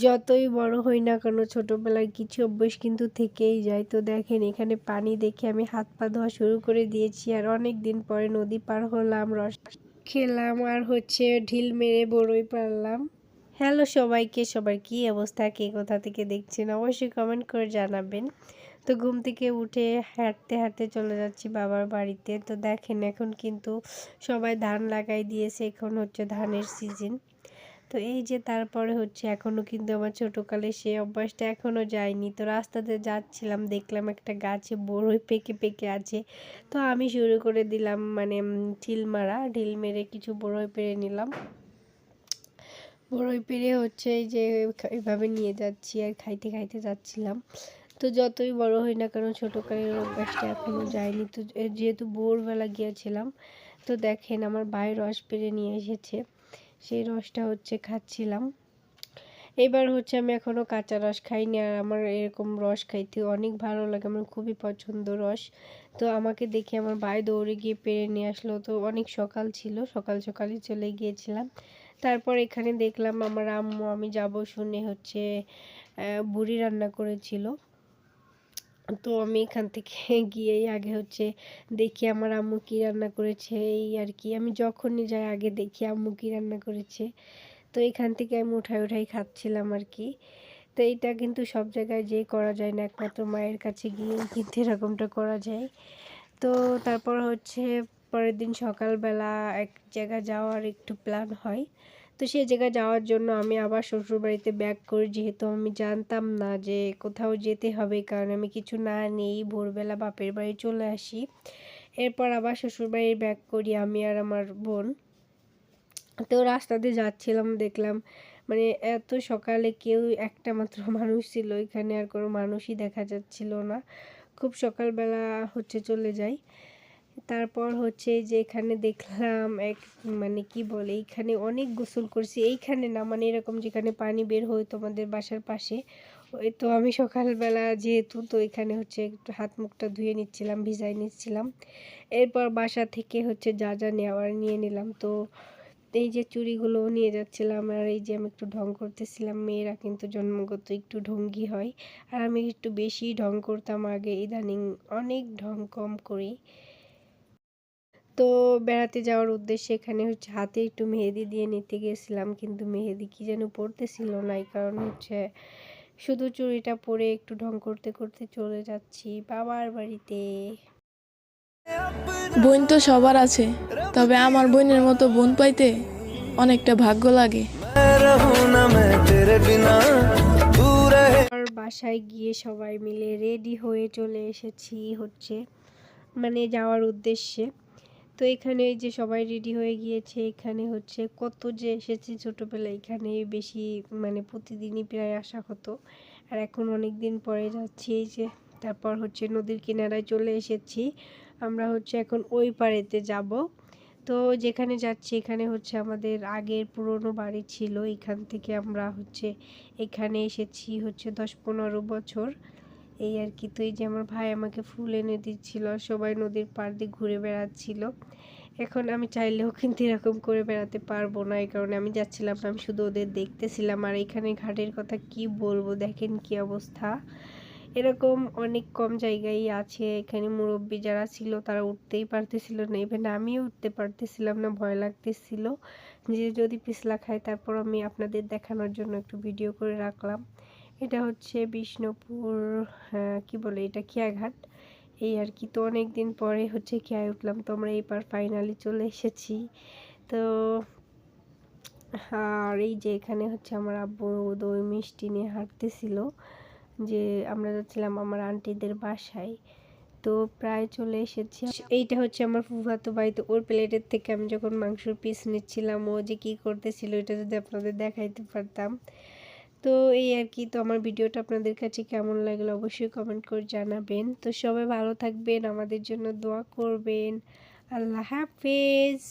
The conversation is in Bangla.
যতই বড় হই না কেন ছোটবেলায় কিছু অভ্যাস কিন্তু থেকেই যায়। তো দেখেন এখানে পানি দেখে আমি হাত পা ধোয়া শুরু করে দিয়েছি আর অনেক দিন পরে নদী পার হলাম, রস খেলাম আর ঢিল মেরে বড়ই পারলাম। হ্যালো সবাইকে, সবার কি অবস্থা, কে কোথা থেকে দেখছেন অবশ্যই কমেন্ট করে জানাবেন। তো ঘুম থেকে উঠে হাঁটতে হাঁটতে চলে যাচ্ছি বাবার বাড়িতে। তো দেখেন এখন কিন্তু সবাই ধান লাগাই দিয়েছে, এখন ধানের সিজন। তো এই যে তারপরে এখনও কিন্তু আমার ছোটোকালে সেই অভ্যাসটা এখনও যায়নি। তো রাস্তাতে যাচ্ছিলাম, দেখলাম একটা গাছে বড়ই পেকে পেকে আছে। তো আমি শুরু করে দিলাম মানে ঢিল মেরে কিছু বড়ই পেরে নিলাম। বড়ই পেরে এই যে এভাবে নিয়ে যাচ্ছি আর খাইতে খাইতে যাচ্ছিলাম। তো যতই বড় হই না কারণ ছোটোকালের অভ্যাসটা এখনও যায়নি। তো যেহেতু ভোরবেলা গিয়েছিলাম, তো দেখেন আমার ভাই রস পেরে নিয়ে এসেছে, সেই রসটা খাচ্ছিলাম। এবার আমি এখনও কাঁচা রস খাইনি আর আমার এরকম রস খাইতে অনেক ভালো লাগে, আমার খুবই পছন্দ রস। তো আমাকে দেখে আমার ভাই দৌড়ে গিয়ে পেরে নিয়ে আসলো। তো অনেক সকাল ছিল, সকাল সকালই চলে গিয়েছিলাম। তারপর এখানে দেখলাম আমার আম্মু, আমি যাব শুনে বুড়ি রান্না করেছিল। তো আমি এখান থেকে গিয়েই আগে দেখি আমার আম্মু কী রান্না করেছে, এই আর কি। আমি যখনই যাই আগে দেখি আম্মু কী রান্না করেছে। তো এখান থেকে আমি উঠাই খাচ্ছিলাম আর কি। তো এইটা কিন্তু সব জায়গায় যেয়ে করা যায় না, একমাত্র মায়ের কাছে গিয়ে কিন্তু এরকমটা করা যায়। তো তারপর পরের দিন সকালবেলা এক জায়গায় যাওয়ার একটু প্ল্যান হয়। তো সেই জায়গায় যাওয়ার জন্য আমি আবার শ্বশুরবাড়িতে ব্যাক করি, যেহেতু আমি জানতাম না যে কোথাও যেতে হবে, কারণ আমি কিছু না নিয়েই ভোরবেলা বাপের বাড়ি চলে আসি। এরপর আবার শ্বশুরবাড়ি ব্যাক করি আমি আর আমার বোন। তো রাস্তাতে যাচ্ছিলাম, দেখলাম মানে এত সকালে কেউ একটা মাত্র মানুষ ছিল এখানে, আর কোনো মানুষই দেখা যাচ্ছিল না। খুব সকালবেলা চলে যাই। তারপর যে এখানে দেখলাম এক মানে কি বলে, এইখানে অনেক গোসল করছি, এইখানে না মানে এরকম যেখানে পানি বের হয় তোমাদের বাসার পাশে। ওই তো আমি সকালবেলা যেহেতু, তো এখানে একটু হাত মুখটা ধুয়ে নিচ্ছিলাম, ভিজাই নিচ্ছিলাম। এরপর বাসা থেকে যা যা নেওয়ার নিয়ে নিলাম। তো এই যে চুড়িগুলো নিয়ে যাচ্ছিলাম আর এই যে আমি একটু ঢং করতেছিলাম। মেয়েরা কিন্তু জন্মগত একটু ঢঙ্গি হয়, আর আমি একটু বেশি ঢং করতাম আগে, ইদানিং অনেক ঢং কম করি। তো বেড়াতে যাওয়ার উদ্দেশ্যে এখানে হাতে একটু মেহেদি দিয়ে নিতে গেছিলাম, কিন্তু মেহেদি কি যেন পড়তেছিল না, এই কারণ শুধু চুড়িটা পরে একটু ঢং করতে করতে চলে যাচ্ছি বাবার বাড়িতে। বোন তো সবার আছে, তবে আমার বোনের মতো বোন পাইতে অনেকটা ভাগ্য লাগে। বাসায় গিয়ে সবাই মিলে রেডি হয়ে চলে এসেছি মানে যাওয়ার উদ্দেশ্যে। তো এখানে যে সবাই রেডি হয়ে গিয়েছে, এখানে কত যে এসেছি ছোটোবেলায়, এখানে বেশি মানে প্রতিদিনই প্রায় আসা হতো, আর এখন অনেক দিন পরে যাচ্ছি। এই যে তারপর নদীর কিনারায় চলে এসেছি আমরা, এখন ওই পাড়েতে যাব। তো যেখানে যাচ্ছি এখানে আমাদের আগের পুরনো বাড়ি ছিল, এখান থেকে আমরা এখানে এসেছি 10-15 বছর, এই আর কি। তো এই যে আমার ভাই আমাকে ফুল এনে দিচ্ছিল, সবাই নদীর পাড় দিয়ে ঘুরে বেড়াচ্ছিল। এখন আমি চাইলেও কিন্তু এরকম করে বেড়াতে পারবো না, এই কারণে আমি যাচ্ছিলাম না, আমি শুধু ওদের দেখতেছিলাম। আর এখানে ঘাটের কথা কি বলবো, দেখেন কি অবস্থা। এরকম অনেক কম জায়গায় আছে, এখানে মুরব্বী যারা ছিল তারা উঠতেই পারতেছিল না, ইভেন আমিও উঠতে পারতেছিলাম না, ভয় লাগতেছিল যে যদি পিছলা খায়। তারপর আমি আপনাদের দেখানোর জন্য একটু ভিডিও করে রাখলাম। এটা বিষ্ণুপুর, কি বলে এটা, খেয়াঘাট, এই আর কি। তো অনেক দিন পরে খেয়ায় উঠলাম, তো আমরা এবার ফাইনালি চলে এসেছি। তো আর এই যে এখানে আমার আব্বু দই মিষ্টি নিয়ে হাঁটতেছিল, যে আমরা যাচ্ছিলাম আমার আন্টিদের বাসায়। তো প্রায় চলে এসেছি। এইটা আমার ফুফাতো ভাই, তো ওর প্লেটের থেকে আমি যখন মাংসের পিস নিচ্ছিলাম, ও যে কী করতেছিল এটা যদি আপনাদের দেখাইতে পারতাম। তো এই আর কি। তো আমার ভিডিওটা আপনাদের কাছে কেমন লাগলো অবশ্যই কমেন্ট করে জানাবেন। তো সবাই ভালো থাকবেন, আমাদের জন্য দোয়া করবেন। আল্লাহ হাফেজ।